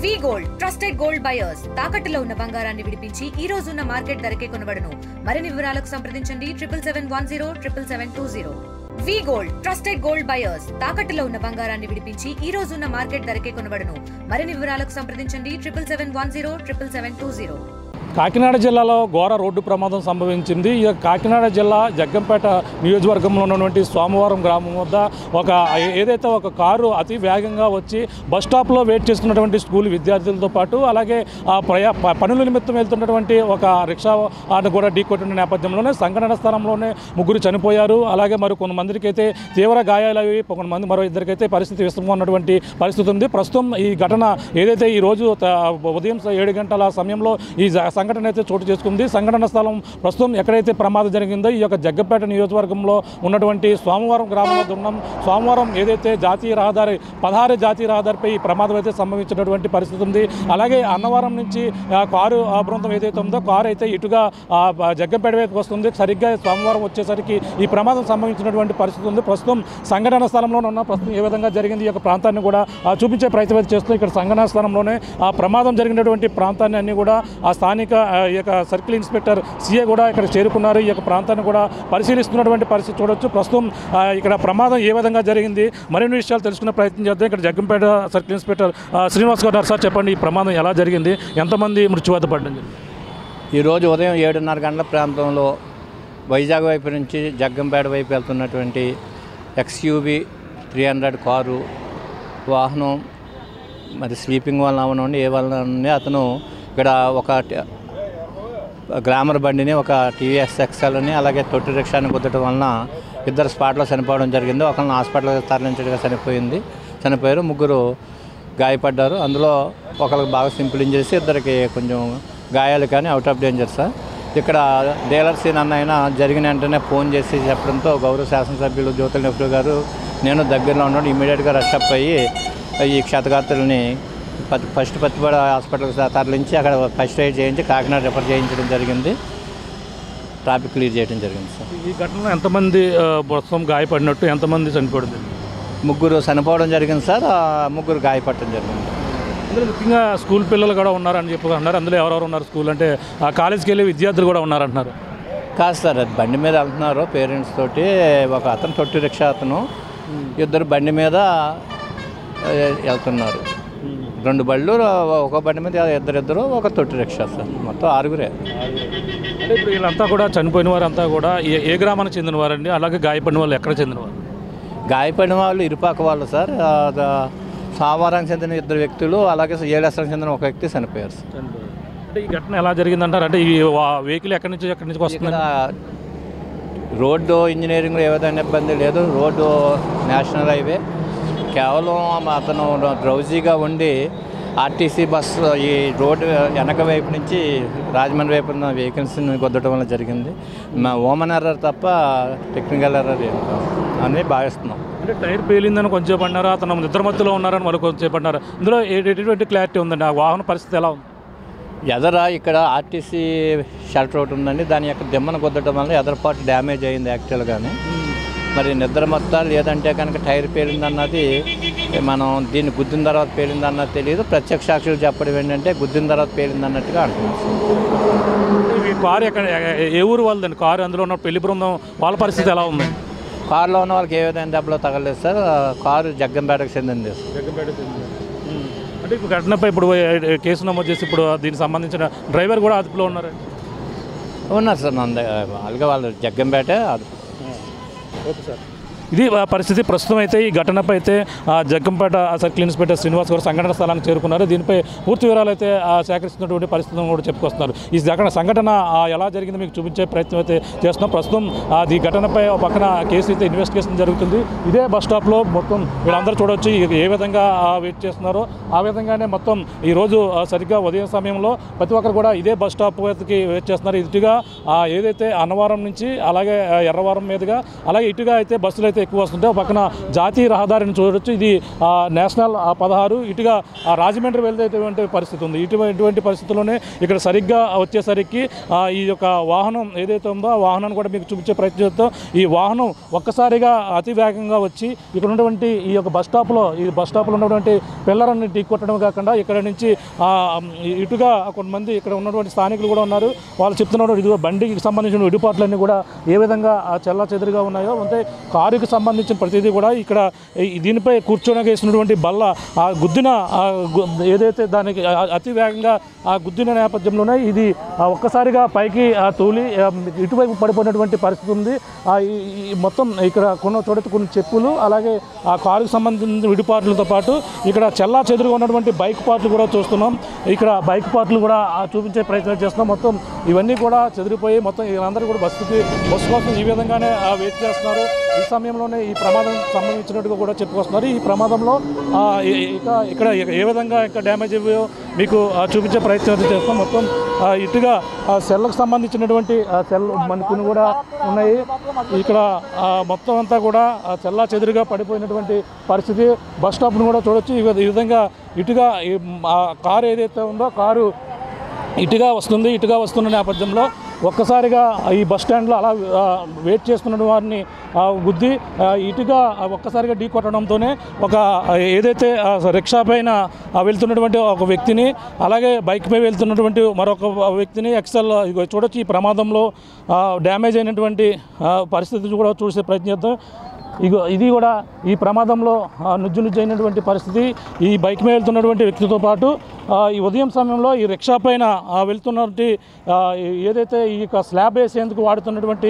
వి gold trusted gold buyers తాకట్టులో ఉన్న బంగారాన్ని విడిపించి ఈ రోజు ఉన్న మార్కెట్ ధరకే కొనబడును. మరిన్ని వివరాలకు సంప్రదించండి 7710 వి గోల్డ్ ట్రస్టెడ్ గోల్డ్ బయర్స్ తాకట్టులో ఉన్న బంగారాన్ని విడిపించి ఈ రోజు ఉన్న మార్కెట్ ధరకే కొనబడును. మరిన్ని వివరాలకు సంప్రదించండి 7710 కాకినాడ జిల్లాలో ఘోర రోడ్డు ప్రమాదం సంభవించింది. ఈ కాకినాడ జిల్లా జగ్గంపేట నియోజకవర్గంలో ఉన్నటువంటి సోమవారం గ్రామం వద్ద ఏదైతే ఒక కారు అతి వేగంగా వచ్చి బస్ స్టాప్లో వెయిట్ చేస్తున్నటువంటి స్కూల్ విద్యార్థులతో పాటు అలాగే పనుల నిమిత్తం వెళ్తున్నటువంటి ఒక రిక్షా కూడా ఢీకొట్టిన నేపథ్యంలోనే సంఘటన స్థలంలోనే ముగ్గురు చనిపోయారు. అలాగే మరి కొంతమందికి అయితే తీవ్ర గాయాలవి, కొంతమంది మరో ఇద్దరికైతే పరిస్థితి విషమంగా ఉన్నటువంటి పరిస్థితి ఉంది. ప్రస్తుతం ఈ ఘటన ఏదైతే ఈరోజు ఉదయం 7 గంటల సమయంలో ఈ సంఘటన అయితే చోటు చేసుకుంది. సంఘటన స్థలం ప్రస్తుతం ఎక్కడైతే ప్రమాదం జరిగిందో ఈ యొక్క జగ్గంపేట నియోజకవర్గంలో ఉన్నటువంటి సోమవారం గ్రామం వద్ద ఉన్నాం. సోమవారం ఏదైతే జాతీయ రహదారి 16 జాతీయ రహదారిపై ఈ ప్రమాదం అయితే సంభవించినటువంటి పరిస్థితి ఉంది. అలాగే అన్నవరం నుంచి కారు బృందం ఏదైతే ఉందో కారు అయితే ఇటుగా జగ్గంపేట వైపు వస్తుంది. సరిగ్గా సోమవారం వచ్చేసరికి ఈ ప్రమాదం సంభవించినటువంటి పరిస్థితి ఉంది. ప్రస్తుతం సంఘటన స్థలంలోనే ఉన్న ప్రస్తుతం ఏ విధంగా జరిగింది ఈ యొక్క ప్రాంతాన్ని కూడా చూపించే ప్రయత్నం చేస్తూ ఇక్కడ సంఘటన స్థలంలోనే ఆ ప్రమాదం జరిగినటువంటి ప్రాంతాన్ని అన్ని కూడా ఆ స్థానిక ఈ యొక్క సర్కిల్ ఇన్స్పెక్టర్ సిఏ కూడా ఇక్కడ చేరుకున్నారు. ఈ యొక్క ప్రాంతాన్ని కూడా పరిశీలిస్తున్నటువంటి పరిస్థితి చూడొచ్చు. ప్రస్తుతం ఇక్కడ ప్రమాదం ఏ విధంగా జరిగింది మరిన్ని విషయాలు తెలుసుకునే ప్రయత్నం చేద్దాం. ఇక్కడ జగ్గంపేట సర్కిల్ ఇన్స్పెక్టర్ శ్రీనివాస్ గారు సార్ చెప్పండి, ఈ ప్రమాదం ఎలా జరిగింది, ఎంతమంది మృత్యువాత పడింది? ఈరోజు ఉదయం 7:30 గంటల ప్రాంతంలో వైజాగ్ వైపు నుంచి జగ్గంపేట వైపు వెళ్తున్నటువంటి XUV 300 కారు వాహనం మరి స్లీపింగ్ వల్ల అవనండి ఏ వల్ల అతను ఇక్కడ ఒక గ్లామర్ బండిని ఒక TVS XLని అలాగే తొట్టి రిక్షాని గుద్దటం వలన ఇద్దరు స్పాట్లో చనిపోవడం జరిగింది. ఒకరిని హాస్పిటల్కి తరలించగా చనిపోయారు. ముగ్గురు గాయపడ్డారు. అందులో ఒకరికి బాగా సింపుల్ ఇంజరీస్, ఇద్దరికి కొంచెం గాయాలు కానీ అవుట్ ఆఫ్ డేంజర్ సార్. ఇక్కడ డీలర్ సీన్ అన్న జరిగిన వెంటనే ఫోన్ చేసి చెప్పడంతో గౌరవ శాసనసభ్యులు జ్యోతుల నెహ్రూ గారు నేను దగ్గరలో ఉన్నాడు ఇమీడియట్గా రష్ అప్ అయ్యి ఈ క్షతగాత్రుల్ని ఫస్ట్ పత్తిపాడు హాస్పిటల్కి తరలించి అక్కడ ఫస్ట్ ఎయిడ్ చేయించి కాకినాడ రిఫర్ చేయించడం జరిగింది. ట్రాఫిక్ క్లియర్ చేయడం జరిగింది సార్. ఈ ఘటనలో ఎంతమంది ప్రస్తుతం గాయపడినట్టు, ఎంతమంది చనిపోయింది? ముగ్గురు చనిపోవడం జరిగింది సార్, ముగ్గురు గాయపడటం జరిగింది. అందులో ముఖ్యంగా స్కూల్ పిల్లలు కూడా ఉన్నారని చెప్పుకుంటున్నారు. అందులో ఎవరెవరు ఉన్నారు? స్కూల్ అంటే ఆ కాలేజీకి వెళ్ళే విద్యార్థులు కూడా ఉన్నారంటున్నారు. కాదు సార్, అది బండి మీద వెళ్తున్నారు పేరెంట్స్ తోటి. ఒక అతను తొట్టి రిక్షా అతను, ఇద్దరు బండి మీద వెళ్తున్నారు. 2 బళ్ళు, ఒక బండి మీద ఇద్దరు, ఒక తొట్టి రిక్షా సార్. మొత్తం 6గురే. అంటే ఇప్పుడు వీళ్ళంతా కూడా చనిపోయిన వారంతా కూడా ఏ గ్రామానికి చెందిన వారండి? అలాగే గాయపడిన వాళ్ళు ఎక్కడ చెందినవారు? గాయపడిన వాళ్ళు ఇరుపాక వాళ్ళు సార్. సోమవారానికి చెందిన 2 వ్యక్తులు, అలాగే ఏడేశ్వరానికి చెందిన ఒక వ్యక్తి చనిపోయారు సార్. అంటే ఈ ఘటన ఎలా జరిగిందంటారు? అంటే ఈ వెహికల్ ఎక్కడి నుంచి వస్తుంది? రోడ్డు ఇంజనీరింగ్ ఏ విధమైన ఇబ్బంది లేదు. Road national highway. కేవలం అతను డ్రౌజీగా ఉండి ఆర్టీసీ బస్సు ఈ రోడ్డు వెనక వైపు నుంచి రాజమండ్రి వైపు ఉన్న వెహికల్స్ని కొద్దటం వల్ల జరిగింది. మా ఓమన్ ఎర్రర్ తప్ప టెక్నికల్ ఎర్రర్ అని భావిస్తున్నాం. అంటే టైర్ పేలిందని కొంచెంసేపు అన్నారు, అతను నిద్ర మత్తులో ఉన్నారని మరో కొంచెంసేపు అన్నారు. ఇందులో ఎటువంటి క్లారిటీ ఉందండి? ఆ వాహన పరిస్థితి ఎలా ఉంది? ఎదర ఇక్కడ ఆర్టీసీ షెల్టర్ ఒకటి ఉందండి, దాని యొక్క దిమ్మను కొద్దటం వల్ల ఎదర పార్ట్ డ్యామేజ్ అయింది యాక్చువల్గానే. మరి నిద్ర మొత్తం లేదంటే కనుక టైర్ పేలిందన్నది మనం దీన్ని గుద్దిన తర్వాత పేలిందన్నది తెలియదు. ప్రత్యక్ష సాక్షులు చెప్పడం ఏంటంటే గుద్దిన తర్వాత పేలిందన్నట్టుగా అంటున్నాం. ఈ కారు ఎక్కడ, ఏ ఊరు వాళ్ళదండి కారు? అందులో ఉన్న పెళ్లి బృందం వాళ్ళ పరిస్థితి ఎలా ఉంది? కారులో ఉన్న వాళ్ళకి ఏ విధంగా దెబ్బలో తగలేదు సార్. కారు జగ్గంపేటకు చెందింది. అంటే ఇప్పుడు ఘటనపై ఇప్పుడు కేసు నమోదు చేసి ఇప్పుడు దీనికి సంబంధించిన డ్రైవర్ కూడా అదుపులో ఉన్నారు సార్. అలాగే వాళ్ళు జగ్గంపేట అదుపు. ఓకే సార్, ఇది పరిస్థితి. ప్రస్తుతం అయితే ఈ ఘటనపై అయితే జగ్గంపేట సర్కిల్ ఇన్స్పెక్టర్ శ్రీనివాస్ గారు సంఘటన స్థలానికి చేరుకున్నారు. దీనిపై పూర్తి వివరాలు అయితే సేకరిస్తున్నటువంటి పరిస్థితులను కూడా చెప్పుకొస్తున్నారు. ఈ సంఘటన ఎలా జరిగిందో మీకు చూపించే ప్రయత్నం అయితే చేస్తున్నాం. ప్రస్తుతం ఈ ఘటనపై ఒక పక్కన కేసు అయితే ఇన్వెస్టిగేషన్ జరుగుతుంది. ఇదే బస్ స్టాప్లో మొత్తం వీళ్ళందరూ చూడవచ్చు ఏ విధంగా వెయిట్ చేస్తున్నారో ఆ విధంగానే మొత్తం ఈరోజు సరిగ్గా ఉదయం సమయంలో ప్రతి ఒక్కరు కూడా ఇదే బస్ స్టాప్ కి వెయిట్ చేస్తున్నారు. ఇటుగా ఏదైతే అన్నవరం నుంచి అలాగే ఎర్రవరం మీదుగా అలాగే ఇటుగా అయితే బస్సులు అయితే ఎక్కువ వస్తుంటే ఒక పక్కన జాతీయ రహదారిని చూడవచ్చు. ఇది నేషనల్ 16 ఇటుగా రాజమండ్రి వెళ్తే పరిస్థితి ఉంది. ఇటువంటి పరిస్థితుల్లోనే ఇక్కడ సరిగ్గా వచ్చేసరికి ఈ యొక్క వాహనం ఏదైతే ఉందో ఆ వాహనాన్ని కూడా మీకు చూపించే ప్రయత్నం చేస్తాం. ఈ వాహనం ఒక్కసారిగా అతి వేగంగా వచ్చి ఇక్కడ ఉన్నటువంటి ఈ యొక్క బస్ స్టాప్లో ఉన్నటువంటి పిల్లర్ని ఢీకొట్టడం కాకుండా ఇక్కడ నుంచి ఇటుగా కొంతమంది ఇక్కడ ఉన్నటువంటి స్థానికులు కూడా ఉన్నారు. వాళ్ళు చెప్తున్నారు ఇది బండికి సంబంధించిన విడిపాట్లన్నీ కూడా ఏ విధంగా చెల్లా చెదురుగా ఉన్నాయో, అంటే కారుకి సంబంధించిన ప్రతిదీ కూడా ఇక్కడ దీనిపై కూర్చోడానికి వేసినటువంటి బల్ల గుద్దిన ఏదైతే దానికి అతి వేగంగా గుద్దిన నేపథ్యంలోనే ఇది ఒక్కసారిగా పైకి తూలి ఇటువైపు పడిపోయినటువంటి పరిస్థితి ఉంది. మొత్తం ఇక్కడ కొన్ని చెప్పులు అలాగే ఆ కారుకు సంబంధించిన విడిపాట్లతో పాటు ఇక్కడ చెల్లా చెదురుగా ఉన్నటువంటి బైక్ పార్ట్లు కూడా చూస్తున్నాం. ఇక్కడ బైక్ పార్ట్లు కూడా చూపించే ప్రయత్నం చేస్తున్నాం. మొత్తం ఇవన్నీ కూడా చెదిరిపోయి మొత్తం వీళ్ళందరూ కూడా బస్సు కోసం ఈ విధంగానే వెయిట్ చేస్తున్నారు. ఈ సమయంలోనే ఈ ప్రమాదం సంభవించినట్టుగా కూడా చెప్పుకొస్తున్నారు. ఈ ప్రమాదంలో ఇక్కడ ఏ విధంగా ఇక్కడ డ్యామేజ్ అయ్యాయో మీకు చూపించే ప్రయత్నం చేస్తాం. మొత్తం ఇటుగా సెల్లకు సంబంధించినటువంటి సెల్ కొన్ని కూడా ఉన్నాయి. ఇక్కడ మొత్తం అంతా కూడా చెల్లా చెదురుగా పడిపోయినటువంటి పరిస్థితి. బస్ స్టాప్ను కూడా చూడొచ్చు. ఈ విధంగా ఇటుగా కారు ఏదైతే ఉందో కారు ఇటుగా వస్తున్న నేపథ్యంలో ఒక్కసారిగా ఈ బస్ స్టాండ్లో అలా వెయిట్ చేస్తున్న వారిని గుద్ది ఇటుగా ఒక్కసారిగా ఢీ కొట్టడంతోనే ఒక ఏదైతే రిక్షా పైన వెళ్తున్నటువంటి ఒక వ్యక్తిని అలాగే బైక్ పై వెళ్తున్నటువంటి మరొక వ్యక్తిని ఎక్సెల్ చూడొచ్చు. ఈ ప్రమాదంలో డ్యామేజ్ అయినటువంటి పరిస్థితి కూడా చూసే ప్రయత్నిద్దాం. ఇది కూడా ఈ ప్రమాదంలో నుజ్జు అయినటువంటి పరిస్థితి. ఈ బైక్ మీద వెళ్తున్నటువంటి వ్యక్తితో పాటు ఈ ఉదయం సమయంలో ఈ రిక్షా పైన వెళ్తున్నటువంటి ఏదైతే ఈ యొక్క స్లాబ్ వేసేందుకు వాడుతున్నటువంటి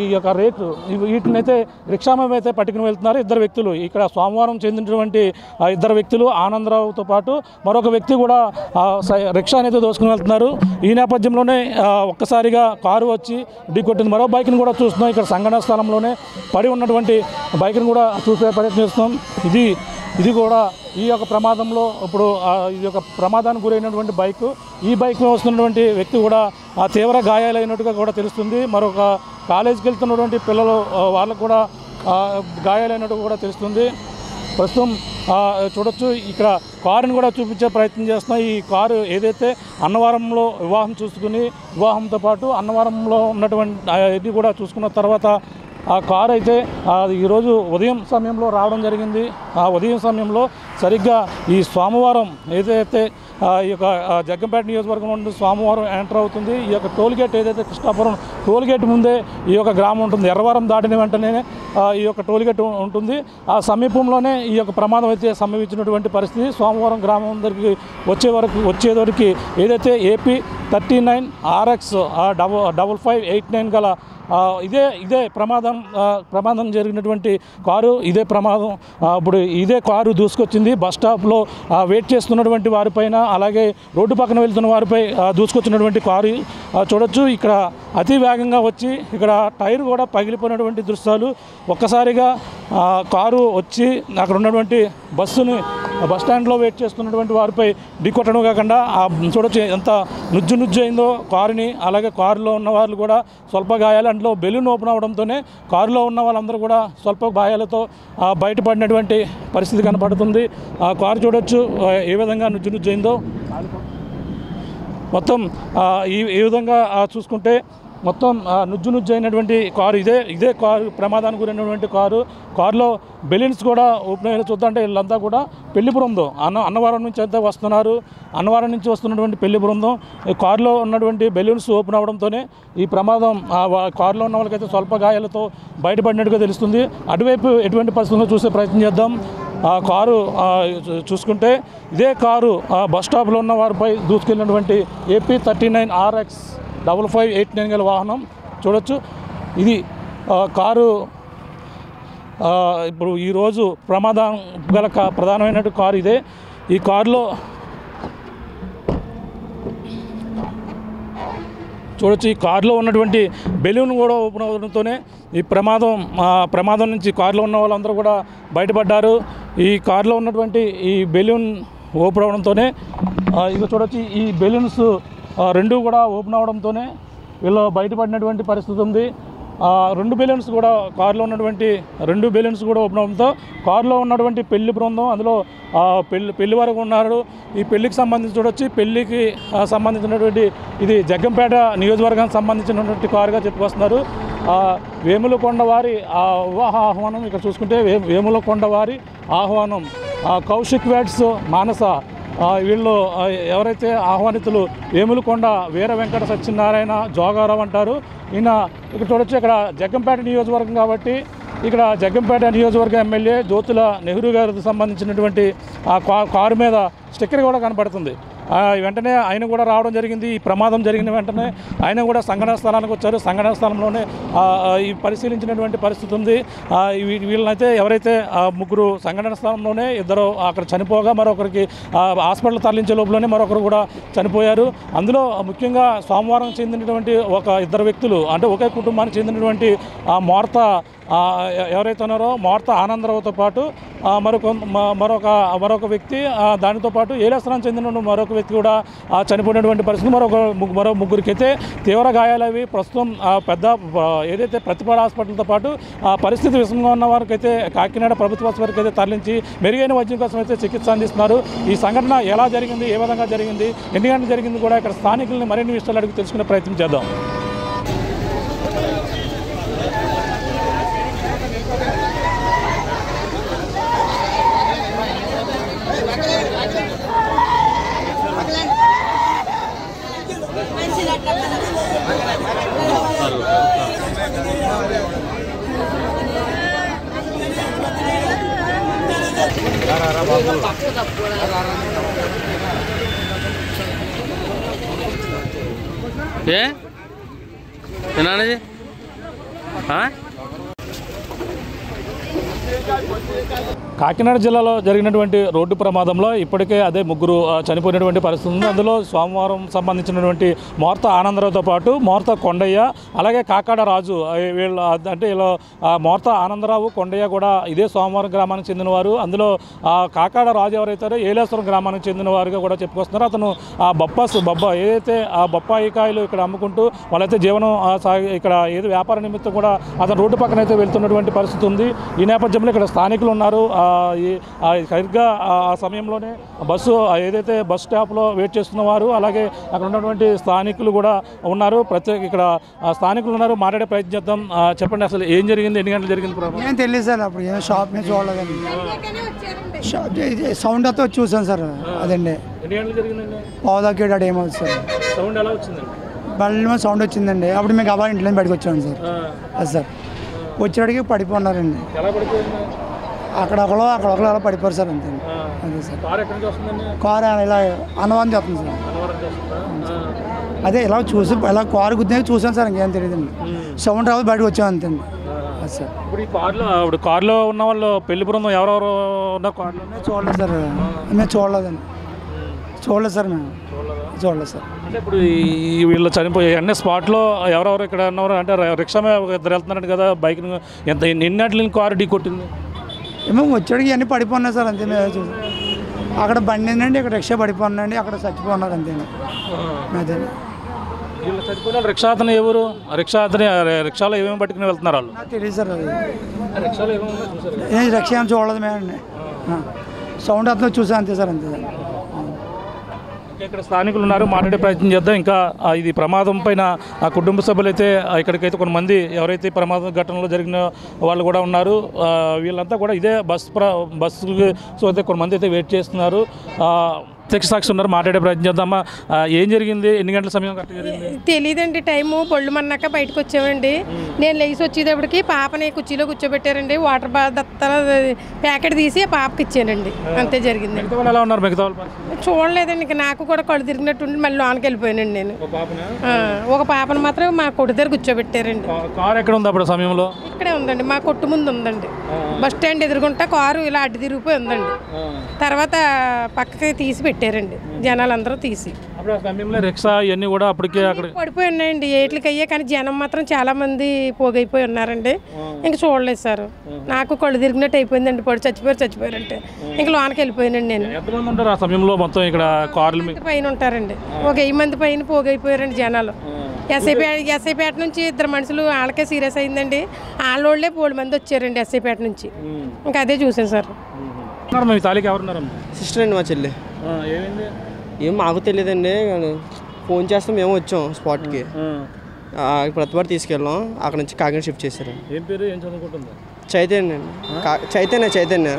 ఈ యొక్క రేకు వీటినైతే రిక్షా మీద అయితే పట్టుకుని వెళ్తున్నారు ఇద్దరు వ్యక్తులు. ఇక్కడ సోమవారం చెందినటువంటి ఇద్దరు వ్యక్తులు ఆనందరావుతో పాటు మరొక వ్యక్తి కూడా రిక్షా అయితే దోసుకుని వెళ్తున్నారు. ఈ నేపథ్యంలోనే ఒక్కసారిగా కారు వచ్చి ఢీకొట్టింది. మరో బైక్ని కూడా చూస్తున్నాం. ఇక్కడ సంఘటన స్థలంలోనే పడి ఉన్నటువంటి బైక్ని కూడా చూసే ప్రయత్నిస్తున్నాం. ఇది కూడా ఈ యొక్క ప్రమాదంలో ఇప్పుడు ఈ యొక్క ప్రమాదానికి గురైనటువంటి ఈ బైక్ మీద వస్తున్నటువంటి వ్యక్తి కూడా తీవ్ర గాయాలైనట్టుగా కూడా తెలుస్తుంది. మరొక కాలేజీకి వెళ్తున్నటువంటి పిల్లలు వాళ్ళకు కూడా గాయాలైనట్టుగా కూడా తెలుస్తుంది. ప్రస్తుతం చూడొచ్చు. ఇక్కడ కారుని కూడా చూపించే ప్రయత్నం చేస్తున్నాం. ఈ కారు ఏదైతే అన్నవరంలో వివాహంతో పాటు అన్నవరంలో ఉన్నటువంటి ఇది కూడా చూసుకున్న తర్వాత ఆ కారు అయితే ఈరోజు ఉదయం సమయంలో రావడం జరిగింది. ఆ ఉదయం సమయంలో సరిగ్గా ఈ సోమవారం ఏదైతే ఈ యొక్క జగ్గంపేట నియోజకవర్గం నుండి సోమవారం ఎంటర్ అవుతుంది. ఈ యొక్క టోల్గేట్ ఏదైతే కృష్ణాపురం టోల్గేట్ ముందే ఈ యొక్క గ్రామం ఉంటుంది. ఎర్రవరం దాటిన వెంటనే ఈ యొక్క టోల్గేట్ ఉంటుంది. ఆ సమీపంలోనే ఈ యొక్క ప్రమాదం అయితే సంభవించినటువంటి పరిస్థితి. సోమవారం గ్రామం దగ్గరికి వచ్చేవరకు ఏదైతే AP 39 RX 5589 గల ఇదే ప్రమాదం జరిగినటువంటి కారు ఇదే ప్రమాదం. ఇప్పుడు ఇదే కారు దూసుకొచ్చింది బస్ స్టాప్లో వెయిట్ చేస్తున్నటువంటి వారిపైన అలాగే రోడ్డు పక్కన వెళ్తున్న వారిపై దూసుకొచ్చినటువంటి కారు చూడొచ్చు. ఇక్కడ అతి వేగంగా వచ్చి ఇక్కడ టైర్ కూడా పగిలిపోయినటువంటి దృశ్యాలు. ఒక్కసారిగా కారు వచ్చి అక్కడ ఉన్నటువంటి బస్సుని బస్ స్టాండ్లో వెయిట్ చేస్తున్నటువంటి వారిపై ఢీకొట్టడం కాకుండా చూడొచ్చు ఎంత నుజ్జు అయిందో కారుని. అలాగే కారులో ఉన్న వాళ్ళు కూడా స్వల్ప గాయాలు, అందులో బెలూన్ ఓపెన్ అవడంతోనే కారులో ఉన్న వాళ్ళందరూ కూడా స్వల్ప గాయాలతో బయటపడినటువంటి పరిస్థితి కనపడుతుంది. ఆ కారు చూడొచ్చు ఏ విధంగా నుజ్జు అయిందో. మొత్తం ఈ విధంగా చూసుకుంటే మొత్తం నుజ్జు అయినటువంటి కారు ఇదే కారు ప్రమాదానికి గురైనటువంటి కారులో బెలూన్స్ కూడా ఓపెన్ అయిన చూద్దామంటే వీళ్ళంతా కూడా పెళ్లి బృందం అన్నవరం నుంచి అంతా వస్తున్నారు. అన్నవరం నుంచి వస్తున్నటువంటి పెళ్లి బృందం కారులో ఉన్నటువంటి బెలూన్స్ ఓపెన్ అవడంతోనే ఈ ప్రమాదం కారులో ఉన్న వాళ్ళకైతే స్వల్ప గాయాలతో బయటపడినట్టుగా తెలుస్తుంది. అటువైపు ఎటువంటి పరిస్థితుల్లో చూసే ప్రయత్నం చేద్దాం. ఆ కారు చూసుకుంటే ఇదే కారు బస్ స్టాప్లో ఉన్న వారిపై దూసుకెళ్ళినటువంటి AP 39 RX 5589 గల వాహనం చూడొచ్చు. ఇది కారు ఇప్పుడు ఈరోజు ప్రమాదం గల ప్రధానమైనటువంటి కారు ఇదే. ఈ కారులో చూడొచ్చు. ఈ కారులో ఉన్నటువంటి బెలూన్ కూడా ఓపెన్ అవడంతోనే ఈ ప్రమాదం నుంచి కారులో ఉన్న వాళ్ళందరూ కూడా బయటపడ్డారు. ఈ కారులో ఉన్నటువంటి ఈ బెలూన్ ఓపెన్ అవడంతోనే ఇక చూడొచ్చు. ఈ బెలూన్స్ రెండు కూడా ఓపెన్ అవడంతోనే వీళ్ళు బయటపడినటువంటి పరిస్థితి ఉంది. 2 బెలూన్స్ కూడా కారులో ఉన్నటువంటి 2 బెలూన్స్ కూడా ఓపెన్ అవడంతో కారులో ఉన్నటువంటి పెళ్లి బృందం అందులో పెళ్లి వరకు ఉన్నారు. ఈ పెళ్లికి సంబంధించి చూడొచ్చి పెళ్లికి సంబంధించినటువంటి ఇది జగ్గంపేట నియోజకవర్గానికి సంబంధించినటువంటి కారుగా చెప్పుకొస్తున్నారు. వేములకొండ వారి వివాహ ఆహ్వానం ఇక్కడ చూసుకుంటే వేములకొండ వారి ఆహ్వానం కౌశిక్ వ్యాట్స్ మానస వీళ్ళు ఎవరైతే ఆహ్వానితులు వేములకొండ వీర వెంకట సత్యనారాయణ జోగారావు అంటారు. ఈయన ఇక్కడ చూడొచ్చు ఇక్కడ జగ్గంపేట నియోజకవర్గం కాబట్టి ఇక్కడ జగ్గంపేట నియోజకవర్గ ఎమ్మెల్యే జ్యోతుల నెహ్రూ గారికి సంబంధించినటువంటి కారు మీద స్టిక్కర్ కూడా కనపడుతుంది. వెంటనే ఆయన కూడా రావడం జరిగింది. ఈ ప్రమాదం జరిగిన వెంటనే ఆయన కూడా సంఘటన స్థలానికి వచ్చారు. సంఘటన స్థలంలోనే ఈ పరిశీలించినటువంటి పరిస్థితి ఉంది. వీళ్ళనైతే ఎవరైతే 3 సంఘటన స్థలంలోనే 2 అక్కడ చనిపోగా మరొకరికి హాస్పిటల్ తరలించే లోపలనే మరొకరు కూడా చనిపోయారు. అందులో ముఖ్యంగా సోమవారం చెందినటువంటి 2 వ్యక్తులు అంటే ఒకే కుటుంబానికి చెందినటువంటి మోర్త ఎవరైతే ఉన్నారో మోర్త ఆనందరావుతో పాటు మరొక వ్యక్తి దానితో పాటు ఏలేశ్వరం చెందిన మరొక వ్యక్తి కూడా చనిపోయినటువంటి పరిస్థితి. మరో 3కి అయితే తీవ్ర గాయాలవి ప్రస్తుతం పెద్ద ఏదైతే ప్రతిపాడ హాస్పిటల్తో పాటు పరిస్థితి విషమంగా ఉన్న వారికి అయితే కాకినాడ ప్రభుత్వ ఆసుపత్రికి అయితే తరలించి మెరుగైన వైద్యం కోసం అయితే చికిత్స అందిస్తున్నారు. ఈ సంఘటన ఎలా జరిగింది, ఏ విధంగా జరిగింది, ఎన్ని గంటలు జరిగింది కూడా ఇక్కడ స్థానికుల్ని మరిన్ని విషయాలు అడిగి తెలుసుకునే ప్రయత్నం చేద్దాం. ఏనాది కాకినాడ జిల్లాలో జరిగినటువంటి రోడ్డు ప్రమాదంలో ఇప్పటికే అదే 3 చనిపోయినటువంటి పరిస్థితి ఉంది. అందులో సోమవారం సంబంధించినటువంటి మోర్త ఆనందరావుతో పాటు మోర్త కొండయ్య అలాగే కాకాడ రాజు వీళ్ళు అంటే ఇలా మోర్త ఆనందరావు కొండయ్య కూడా ఇదే సోమవారం గ్రామానికి చెందినవారు. అందులో కాకాడ రాజు ఎవరైతారో ఏలేశ్వరం గ్రామానికి చెందినవారుగా కూడా చెప్పుకొస్తున్నారు. అతను ఏదైతే బొప్పాయికాయలు ఇక్కడ అమ్ముకుంటూ వాళ్ళైతే జీవనం ఇక్కడ ఏదో వ్యాపార నిమిత్తం కూడా అతను రోడ్డు పక్కన అయితే వెళ్తున్నటువంటి పరిస్థితి ఉంది. ఈ నేపథ్యంలో ఇక్కడ స్థానికులు ఉన్నారు. సరిగ్గా ఆ సమయంలోనే ఏదైతే బస్ స్టాప్లో వెయిట్ చేస్తున్నవారు అలాగే అక్కడ ఉన్నటువంటి స్థానికులు కూడా ఉన్నారు. ఇక్కడ స్థానికులు ఉన్నారు, మాట్లాడే ప్రయత్నం చేద్దాం. చెప్పండి, అసలు ఏం జరిగింది, ఎన్ని గంటలు జరిగింది? ఏం తెలియదు సార్, అప్పుడు ఏం షాప్ మీద చూడలేదండి. సౌండ్ అంతా చూసాను సార్. అదండి ఎన్ని గంటలు జరిగిందండి? పావుదాకేడాడు ఏమవుతుంది సార్, సౌండ్ ఎలా వచ్చిందండి? బళ్ళ సౌండ్ వచ్చిందండి. అప్పుడు మేము అబ్బాయి ఇంట్లో బయటకు వచ్చాను సార్. అది సార్ వచ్చేటికి పడిపోన్నారండి. అక్కడొకరు అలా పడిపోరు సార్. అంతే. అదే సార్ కారు ఇలా అనువాదం చేస్తుంది సార్. అదే ఇలా చూసి ఇలా కారు గుద్దినాక చూసాను సార్, ఇంకేం తెలియదండి. సౌండ్ రావాలి బయటకు వచ్చాము అంతే అండి. అది సార్ ఇప్పుడు కారులో ఉన్న వాళ్ళు పెళ్లి బృందం ఎవరెవరు ఉన్నారు కారులో? చూడలేదు సార్, మేము చూడలేదండి. చూడలేదు సార్, మేము చూడలేదు సార్. అంటే ఇప్పుడు వీళ్ళు చనిపోయి అన్ని స్పాట్లో ఎవరెవరు ఇక్కడ ఉన్నారు అంటే రిక్షా మీద 2 వెళ్తున్నారు కదా, బైక్ ఎన్నట్లు కారు ఢీ కొట్టింది? ఏమో వచ్చాడికి అన్నీ పడిపోఉన్నాయి సార్. అంతే మేము చూసి అక్కడ బండి ఏంటండి, ఇక్కడ రిక్షా పడిపోన్నాండి, అక్కడ చచ్చిపోన్నారు అంతే. అదే వీళ్ళు చచ్చిపోయిన రిక్షా అతను ఎవరు? రిక్షాలో ఏమేమి పట్టుకుని వెళ్తున్నారు వాళ్ళు? నాకు తెలియదు సార్. అది రిక్షాలో రిక్షా ఏమి చూడలేదు మేమండి. సౌండ్ అతను చూసాను అంతే సార్. అంతే సార్. ఇక్కడ స్థానికులు ఉన్నారు, మాట్లాడే ప్రయత్నం చేద్దాం. ఇంకా ఇది ప్రమాదం పైన ఆ కుటుంబ సభ్యులు అయితే ఇక్కడికైతే కొంతమంది ఎవరైతే ప్రమాద ఘటనలో జరిగిన వాళ్ళు కూడా ఉన్నారు. వీళ్ళంతా కూడా ఇదే బస్సు సో అయితే కొంతమంది అయితే వెయిట్ చేస్తున్నారు. సాక్షి ఉన్నారు, మాట్లాడే ప్రయత్నం చేద్దామా. ఏం జరిగింది, ఎన్ని గంటల సమయం తెలియదండి. టైము బొళ్ళు మన్నాక బయటకు వచ్చామండి. నేను లేచి వచ్చేటప్పటికి పాపని కుర్చీలో కూర్చోబెట్టారండి. వాటర్ ప్యాకెట్ తీసి పాపకి ఇచ్చానండి. అంతే జరిగింది. ఎలా ఉన్నారు మిగతా వాళ్ళు? చూడలేదండి. ఇంకా నాకు కూడా కళ్ళు తిరిగినట్టుండి మళ్ళీ లోనికి వెళ్ళిపోయానండి నేను. ఒక పాపను మాత్రం మా కొట్టు దగ్గర కూర్చోబెట్టారండి. కారు ఎక్కడ ఉంది అప్పుడు సమయంలో? ఇక్కడే ఉందండి, మా కొట్టు ముందు ఉందండి. బస్ స్టాండ్ ఎదురుగుంటా కారు ఇలా అడ్డు తిరిగిపోయి ఉందండి. తర్వాత పక్కకి తీసి పెట్టారండి జనాలందరూ తీసి. రిక్షా ఇవన్నీ కూడా అప్పటికే అక్కడ పడిపోయి ఉన్నాయండి. ఏట్లకి అయ్యే కానీ జనం మాత్రం చాలా మంది పోగైపోయి ఉన్నారండి. ఇంక చూడలేదు సార్. నాకు కళ్ళు తిరిగినట్టు అయిపోయిందండి. చచ్చిపోయారంటే ఇంక లోనికి వెళ్ళిపోయానండి నేను. ఎంతమంది ఉంటారు ఆ సమయంలో మొత్తం ఇక్కడ కార్ల మీద? పైన ఉంటారండి. ఒక 1000 మంది పైన పోగైపోయారండి జనాలు. ఎస్ఐపేట నుంచి 2 మనుషులు వాళ్ళకే సీరియస్ అయిందండి. వాళ్ళోళ్ళే 4 మంది వచ్చారండి ఎస్ఐపేట నుంచి. ఇంకా అదే చూసాను సార్. సిస్టర్ అండి మా చెల్లి. ఏం మాకు తెలియదండి, ఫోన్ చేస్తాం మేము వచ్చాం స్పాట్కి. ప్రతిపాటు తీసుకెళ్ళాం, అక్కడ నుంచి కాకినాడ షిఫ్ట్ చేశారు. చైతన్య చైతన్య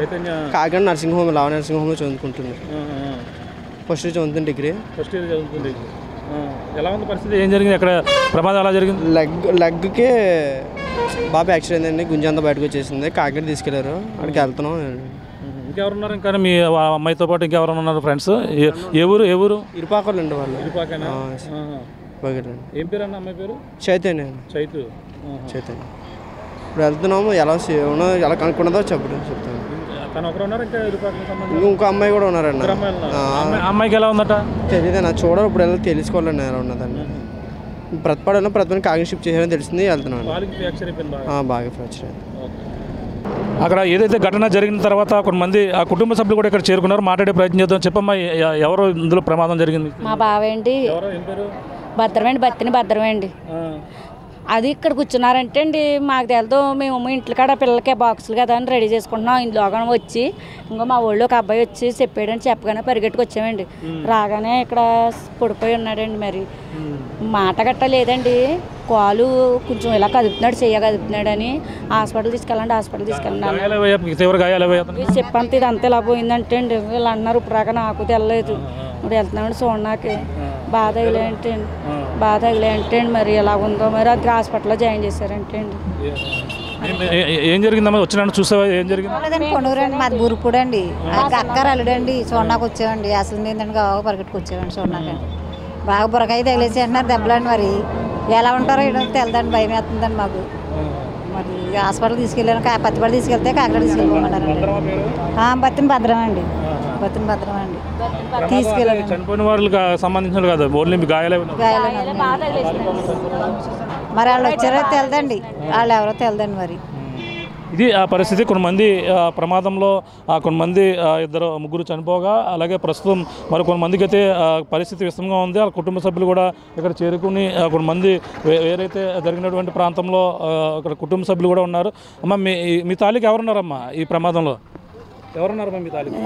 కాకినాడ నర్సింగ్ హోమ్, లావ నర్సింగ్ హోమ్లో చదువుకుంటుంది. ఫస్ట్ ఇయర్ చదువుతుంది, డిగ్రీ. ఎలా ఉంది పరిస్థితి? ఏం జరిగింది అక్కడ? ప్రమాదం ఎలా జరిగింది? లెగ్కి బాగా యాక్సిడెంట్ అయిందండి, గుంజంతా బయటకు వచ్చేసింది. కాకినాడ తీసుకెళ్లారు, అక్కడికి వెళ్తున్నాం. ఇంకెవరున్నారు? ఇంకా మీ అమ్మాయితో పాటు ఇంకెవరైనా ఉన్నారు ఫ్రెండ్స్? ఎవరు ఇరుపాకలు అండి వాళ్ళు. ఏం పేరు అన్న అమ్మాయి పేరు? చైతన్య. చైతన్య. ఇప్పుడు వెళ్తున్నాము, ఎలా కనుక్కున్నదో చెప్తాను. ఇంకో అమ్మాయి కూడా ఉన్నారండి. అమ్మాయికి ఎలా ఉందట తెలియదు, నాకు చూడాలి, ఇప్పుడు వెళ్ళి తెలుసుకోవాలండి ఎలా ఉన్నదండి. ప్రతిపాడు కాకినాడ షిఫ్ట్ చేశారని తెలిసింది, వెళ్తున్నాను. బాగా ఫ్రాక్చర్ అయింది. అక్కడ ఏదైతే ఘటన జరిగిన తర్వాత కొంతమంది ఆ కుటుంబ సభ్యులు కూడా ఇక్కడ చేరుకున్నారు. మాట్లాడే ప్రయత్నం చేద్దాం. చెప్పమ్మా, ఎవరు ఇందులో ప్రమాదం జరిగింది? మా బావేంటి భద్రమేండి. అది ఇక్కడ కూర్చున్నారంటే అండి మాకు తెలుదు. మేము ఇంట్లో కాడ పిల్లలకి బాక్సులు కదా అని రెడీ చేసుకుంటున్నాం. ఇందులోగా వచ్చి ఇంకా మా ఊళ్ళో ఒక అబ్బాయి వచ్చి చెప్పాడని చెప్పగానే పరిగెట్టుకు వచ్చామండి. రాగానే ఇక్కడ పడిపోయి ఉన్నాడండి. మరి మాట గట్ట లేదండి, కాలు కొంచెం ఇలా కదుపుతున్నాడు, చెయ్య కదుపుతున్నాడు అని హాస్పిటల్ తీసుకెళ్ళండి చెప్పంత ఇది అంతా ఇలా పోయిందంటే అండి. వీళ్ళు అన్నారు. ఇప్పుడు రాక నాకు తెలియలేదు. ఇప్పుడు వెళ్తున్నామండి చూడడానికి. బాధ తగిలేంటే అండి మరి ఎలా ఉందో మరి అది హాస్పిటల్లో జాయిన్ చేశారంటే అండి. ఏం జరిగిందమ్మా? వచ్చినా చూసావా? ఏం జరిగింది? కొనుగోరండి మాది బూరుపూడి అండి. అక్కర్ అల్లుడండి. చూడడానికి వచ్చామండి. అసలు ఏంటంటే బాగా పరిగెట్టుకు వచ్చామండి చూడడానికండి. బాగా బురకాయ తగిలేసి అంటున్నారు దెబ్బలండి. మరి ఎలా ఉంటారో ఏదో తెలదండి, భయం వేస్తుందండి మాకు. మరి హాస్పిటల్ తీసుకెళ్ళాను. పత్తిపాడు తీసుకెళ్తే కాకినాడ తీసుకెళ్ళిపోమన్నారండి. బతిని భద్రం అండి. తీసుకెళ్ళాను. చనిపోయిన వాళ్ళకి సంబంధించిన కదా, ఓన్లీ గాయాలే. మరి వాళ్ళు వచ్చారో తెలదండి, వాళ్ళు ఎవరో తెలదండి. మరి ఇది ఆ పరిస్థితి. కొంతమంది ప్రమాదంలో కొంతమంది 2-3 చనిపోగా, అలాగే ప్రస్తుతం మరి కొంతమందికి అయితే పరిస్థితి విషమంగా ఉంది. వాళ్ళ కుటుంబ సభ్యులు కూడా ఇక్కడ చేరుకుని కొంతమంది వేరైతే జరిగినటువంటి ప్రాంతంలో ఇక్కడ కుటుంబ సభ్యులు కూడా ఉన్నారు. అమ్మ, మీ తాలూకు ఎవరున్నారమ్మా ఈ ప్రమాదంలో? ఎవరున్నారమ్మా మీ తాలూకు?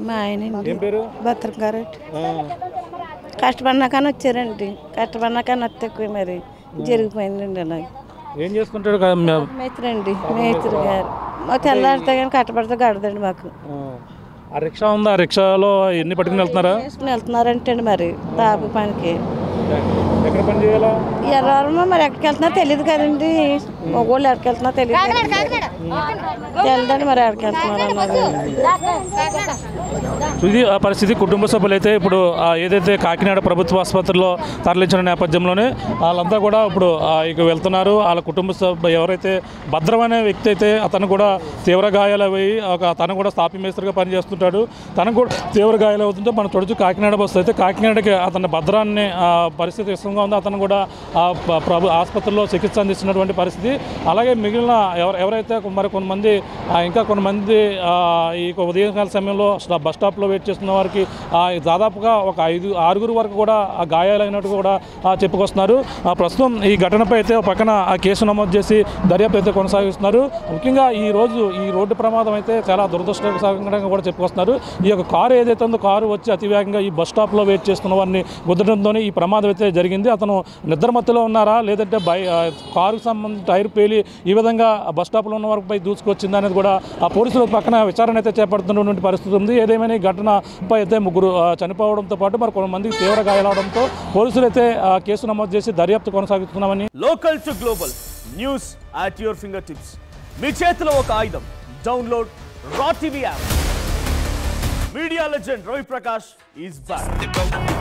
మా ఆయన ఏం పేరు? భద్రం గారు. కష్టపడినా కానీ వచ్చారండి. కష్టపడినా కానీ వస్తే ఎక్కువ మరి జరిగిపోయిందండి. అలా ఏం చేసుకుంటాడు? మేస్త్రి గారు మాకు తెల్లారితే కానీ కట్టబడితే గడదండి మాకు. ఆ రిక్షా ఉందా? ఆ రిక్షాలో ఎన్ని పట్టుకుని వెళ్తున్నారంటే అండి మరి తాపు పనికి. ఎక్కడ పని చేయాలా? ఎవరో మరి ఎక్కడికి వెళ్తున్నారో తెలియదు కదండి. మగోళ్ళు ఎక్కడికి వెళ్తున్నారో తెలియదండి. మరి ఎక్కడికి వెళ్తున్నారు అన్నారు. ఇది ఆ పరిస్థితి. కుటుంబ సభ్యులు అయితే ఇప్పుడు ఏదైతే కాకినాడ ప్రభుత్వ ఆసుపత్రిలో తరలించిన నేపథ్యంలోనే వాళ్ళంతా కూడా ఇప్పుడు ఇక వెళ్తున్నారు. వాళ్ళ కుటుంబ సభ్యులు ఎవరైతే భద్రం అనే వ్యక్తి అయితే అతను కూడా తీవ్ర గాయాలు అయ్యి తను కూడా స్థాపి మేస్త్రిగా పనిచేస్తుంటాడు. తనకు కూడా తీవ్ర గాయాలు అవుతుంటే మనం చూడొచ్చు. కాకినాడ బస్సు అయితే కాకినాడకి అతని భద్రాన్ని పరిస్థితి విషమంగా ఉంది. అతను కూడా ఆసుపత్రిలో చికిత్స అందిస్తున్నటువంటి పరిస్థితి. అలాగే మిగిలిన ఎవరైతే మరి కొంతమంది ఇంకా కొంతమంది ఈ ఉదయకాల సమయంలో బస్ స్టాప్లో వెయిట్ చేస్తున్న వారికి దాదాపుగా ఒక 5-6 వరకు కూడా గాయాలైనట్టు కూడా చెప్పుకొస్తున్నారు. ప్రస్తుతం ఈ ఘటనపై అయితే పక్కన కేసు నమోదు చేసి దర్యాప్తు అయితే కొనసాగిస్తున్నారు. ముఖ్యంగా ఈ రోడ్డు ప్రమాదం అయితే చాలా దురదృష్టకరంగా కూడా చెప్పుకొస్తున్నారు. ఈ యొక్క కారు ఏదైతే ఉందో కారు వచ్చి అతివేగంగా ఈ బస్ స్టాప్లో వెయిట్ చేస్తున్న వారిని గుద్దడంతోనే ఈ ప్రమాదం అయితే జరిగింది. అతను నిద్రమత్తులో ఉన్నారా లేదంటే కారుకు సంబంధించి టైర్ పేలి ఈ విధంగా బస్ స్టాప్లో ఉన్న వారిపై దూసుకొచ్చింది అనేది కూడా పోలీసులు పక్కన విచారణ అయితే చేపడుతున్నటువంటి పరిస్థితి ఉంది. ఏదేమైనా ఈ ఘటనపై అయితే 3 చనిపోవడంతో పాటు మరి కొంతమందికి తీవ్ర గాయాలవడంతో పోలీసులు అయితే కేసు నమోదు చేసి దర్యాప్తు కొనసాగుతున్నామని. Local to global news at your fingertips. మీ చేతిలో ఒక ఆయుధం. డౌన్లోడ్ రా TV app. Media legend Ravi Prakash is back.